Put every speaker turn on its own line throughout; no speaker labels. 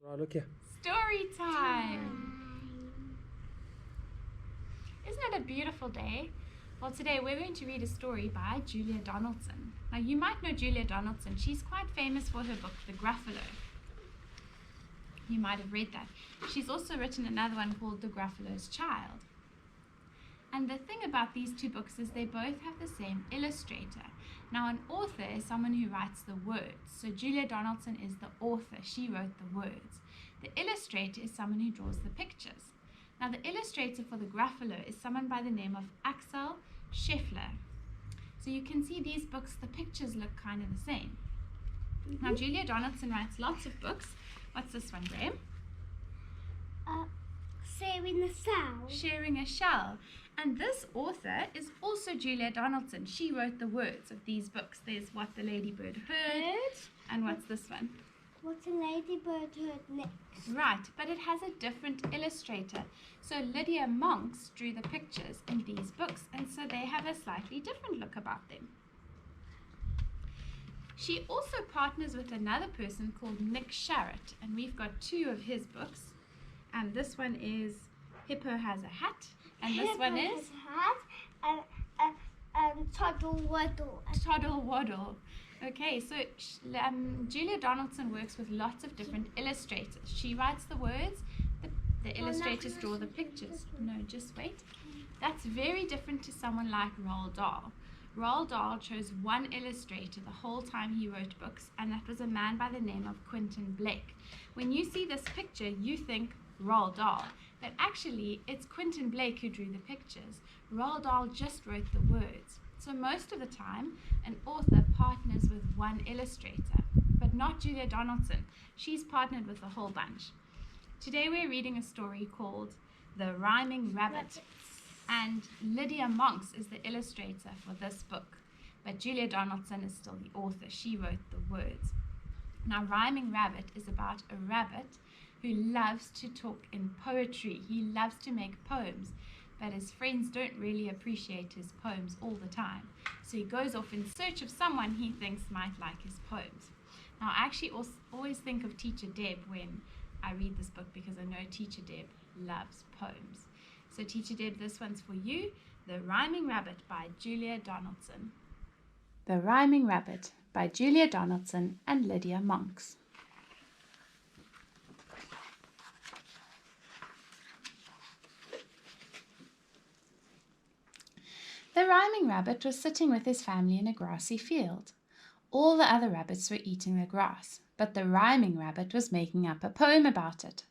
Right, look here.
Story time! Isn't it a beautiful day? Well, today we're going to read a story by Julia Donaldson. Now, you might know Julia Donaldson. She's quite famous for her book, The Gruffalo. You might have read that. She's also written another one called The Gruffalo's Child. And the thing about these two books is they both have the same illustrator. Now, an author is someone who writes the words. So Julia Donaldson is the author. She wrote the words. The illustrator is someone who draws the pictures. Now, the illustrator for The Gruffalo is someone by the name of Axel Scheffler. So you can see these books, the pictures look kind of the same. Now, Julia Donaldson writes lots of books. What's this one, Graham?
Sharing a shell.
Sharing a Shell. And this author is also Julia Donaldson. She wrote the words of these books. There's What the Ladybird Heard. And what's this one?
What a ladybird heard next.
Right, but it has a different illustrator. So Lydia Monks drew the pictures in these books, and so they have a slightly different look about them. She also partners with another person called Nick Sharratt, and we've got two of his books. And this one is Hippo Has a Hat, and this one is
Toddle Waddle.
Toddle Waddle. Okay, so Julia Donaldson works with lots of different illustrators. She writes the words, the illustrators draw the pictures. No, just wait. That's very different to someone like Roald Dahl. Roald Dahl chose one illustrator the whole time he wrote books, and that was a man by the name of Quentin Blake. When you see this picture, you think Roald Dahl, but actually it's Quentin Blake who drew the pictures. Roald Dahl just wrote the words. So most of the time, an author partners with one illustrator, but not Julia Donaldson. She's partnered with a whole bunch. Today we're reading a story called The Rhyming Rabbit, and Lydia Monks is the illustrator for this book, but Julia Donaldson is still the author. She wrote the words. Now, Rhyming Rabbit is about a rabbit who loves to talk in poetry. He loves to make poems, but his friends don't really appreciate his poems all the time. So he goes off in search of someone he thinks might like his poems. Now, I actually always think of Teacher Deb when I read this book, because I know Teacher Deb loves poems. So Teacher Deb, this one's for you. The Rhyming Rabbit by Julia Donaldson. The Rhyming Rabbit by Julia Donaldson and Lydia Monks. The Rhyming Rabbit was sitting with his family in a grassy field. All the other rabbits were eating the grass, but the Rhyming Rabbit was making up a poem about it.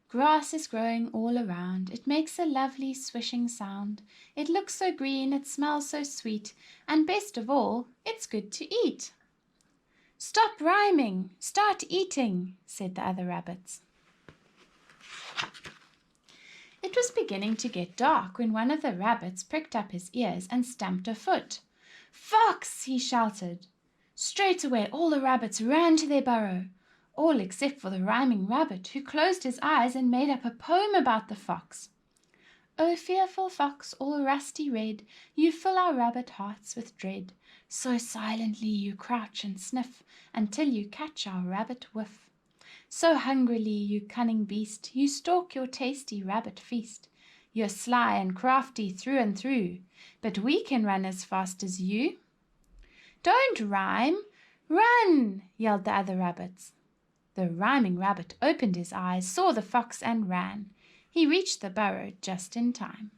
Grass is growing all around, it makes a lovely swishing sound. It looks so green, it smells so sweet, and best of all, it's good to eat. Stop rhyming, start eating, said the other rabbits. It was beginning to get dark when one of the rabbits pricked up his ears and stamped a foot. Fox! He shouted. Straight away all the rabbits ran to their burrow, all except for the Rhyming Rabbit, who closed his eyes and made up a poem about the fox. O fearful fox, all rusty red, you fill our rabbit hearts with dread. So silently you crouch and sniff until you catch our rabbit whiff. So hungrily, you cunning beast, you stalk your tasty rabbit feast. You're sly and crafty through and through, but we can run as fast as you. Don't rhyme, run, yelled the other rabbits. The Rhyming Rabbit opened his eyes, saw the fox, and ran. He reached the burrow just in time.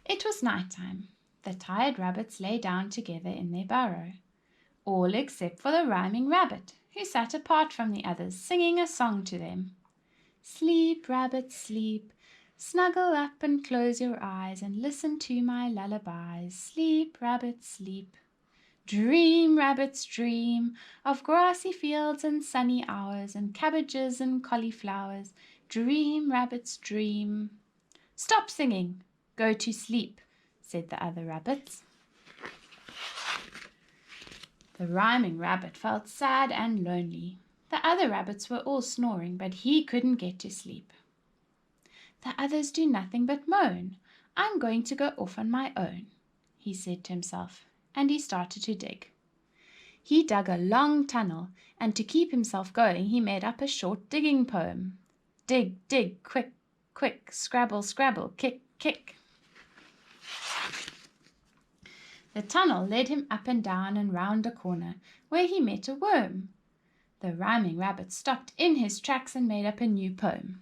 It was night time. The tired rabbits lay down together in their burrow, all except for the Rhyming Rabbit, who sat apart from the others, singing a song to them. Sleep, rabbit, sleep. Snuggle up and close your eyes and listen to my lullabies. Sleep, rabbit, sleep. Dream, rabbits, dream of grassy fields and sunny hours and cabbages and cauliflowers. Dream, rabbits, dream. Stop singing. Go to sleep, said the other rabbits. The Rhyming Rabbit felt sad and lonely. The other rabbits were all snoring, but he couldn't get to sleep. The others do nothing but moan. I'm going to go off on my own, he said to himself, and he started to dig. He dug a long tunnel, and to keep himself going he made up a short digging poem. Dig, dig, quick, quick, scrabble, scrabble, kick, kick. The tunnel led him up and down and round a corner, where he met a worm. The rhyming rabbit stopped in his tracks and made up a new poem.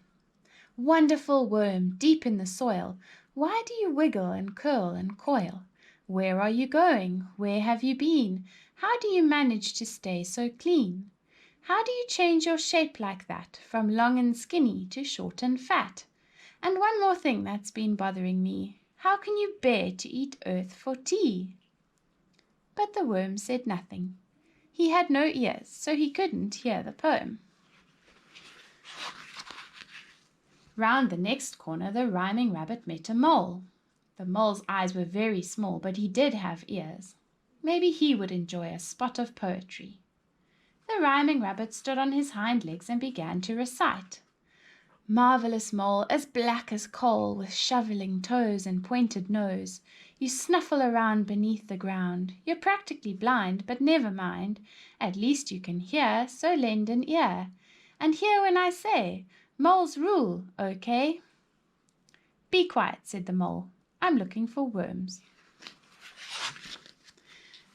Wonderful worm, deep in the soil, why do you wiggle and curl and coil? Where are you going? Where have you been? How do you manage to stay so clean? How do you change your shape like that, from long and skinny to short and fat? And one more thing that's been bothering me. How can you bear to eat earth for tea? But the worm said nothing. He had no ears, so he couldn't hear the poem. Round the next corner the rhyming rabbit met a mole. The mole's eyes were very small, but he did have ears. Maybe he would enjoy a spot of poetry. The rhyming rabbit stood on his hind legs and began to recite. Marvelous mole, as black as coal, with shoveling toes and pointed nose. You snuffle around beneath the ground. You're practically blind, but never mind. At least you can hear, so lend an ear. And hear when I say, moles rule, okay? Be quiet, said the mole. I'm looking for worms.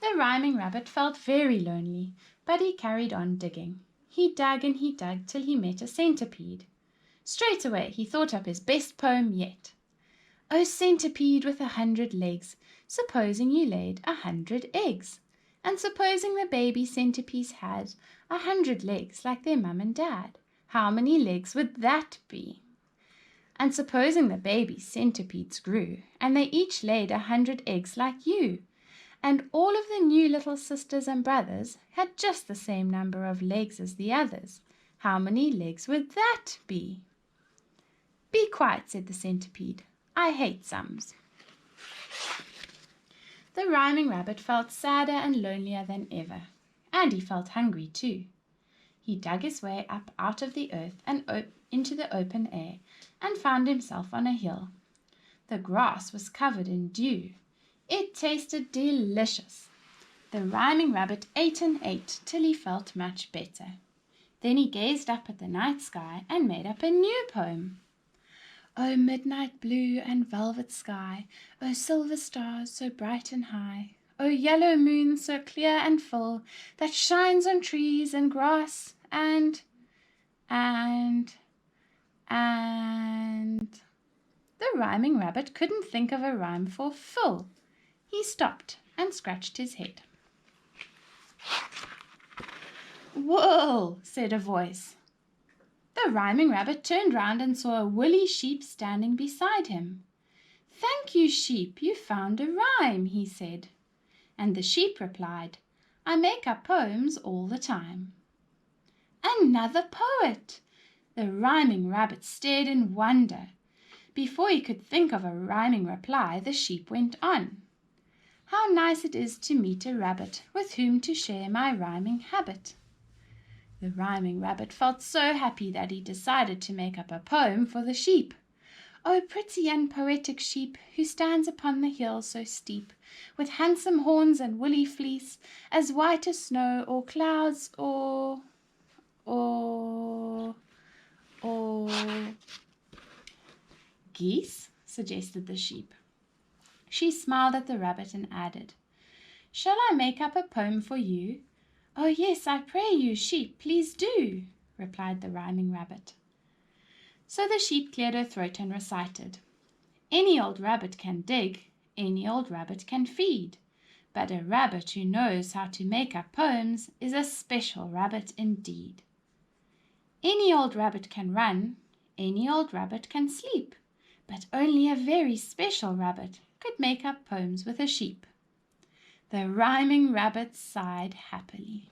The rhyming rabbit felt very lonely, but he carried on digging. He dug and he dug till he met a centipede. Straight away he thought up his best poem yet. Oh, centipede with 100 legs, supposing you laid 100 eggs. And supposing the baby centipedes had 100 legs like their mum and dad, how many legs would that be? And supposing the baby centipedes grew, and they each laid 100 eggs like you, and all of the new little sisters and brothers had just the same number of legs as the others, how many legs would that be? Be quiet, said the centipede. I hate sums. The rhyming rabbit felt sadder and lonelier than ever, and he felt hungry too. He dug his way up out of the earth and into the open air and found himself on a hill. The grass was covered in dew. It tasted delicious. The rhyming rabbit ate and ate till he felt much better. Then he gazed up at the night sky and made up a new poem. O midnight blue and velvet sky, O silver stars so bright and high, O yellow moon so clear and full, that shines on trees and grass and the rhyming rabbit couldn't think of a rhyme for full. He stopped and scratched his head. Wool, said a voice. The rhyming rabbit turned round and saw a woolly sheep standing beside him. Thank you, sheep, you found a rhyme, he said. And the sheep replied, I make up poems all the time. Another poet! The rhyming rabbit stared in wonder. Before he could think of a rhyming reply, the sheep went on. How nice it is to meet a rabbit with whom to share my rhyming habit. The rhyming rabbit felt so happy that he decided to make up a poem for the sheep. O pretty and poetic sheep, who stands upon the hill so steep, with handsome horns and woolly fleece, as white as snow or clouds or geese, suggested the sheep. She smiled at the rabbit and added, Shall I make up a poem for you? Oh yes, I pray you, sheep, please do, replied the rhyming rabbit. So the sheep cleared her throat and recited, Any old rabbit can dig, any old rabbit can feed, but a rabbit who knows how to make up poems is a special rabbit indeed. Any old rabbit can run, any old rabbit can sleep, but only a very special rabbit could make up poems with a sheep. The rhyming rabbit sighed happily.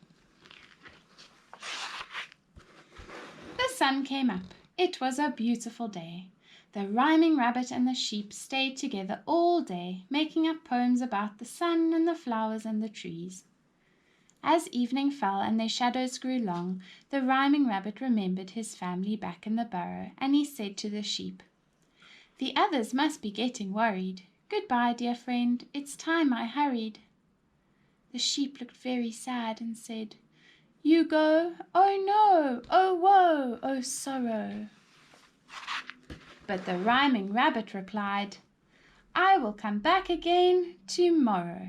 The sun came up. It was a beautiful day. The rhyming rabbit and the sheep stayed together all day, making up poems about the sun and the flowers and the trees. As evening fell and their shadows grew long, the rhyming rabbit remembered his family back in the burrow, and he said to the sheep, The others must be getting worried. Goodbye, dear friend. It's time I hurried. The sheep looked very sad and said, "You go? Oh no! Oh woe! Oh sorrow!" But the rhyming rabbit replied, "I will come back again tomorrow."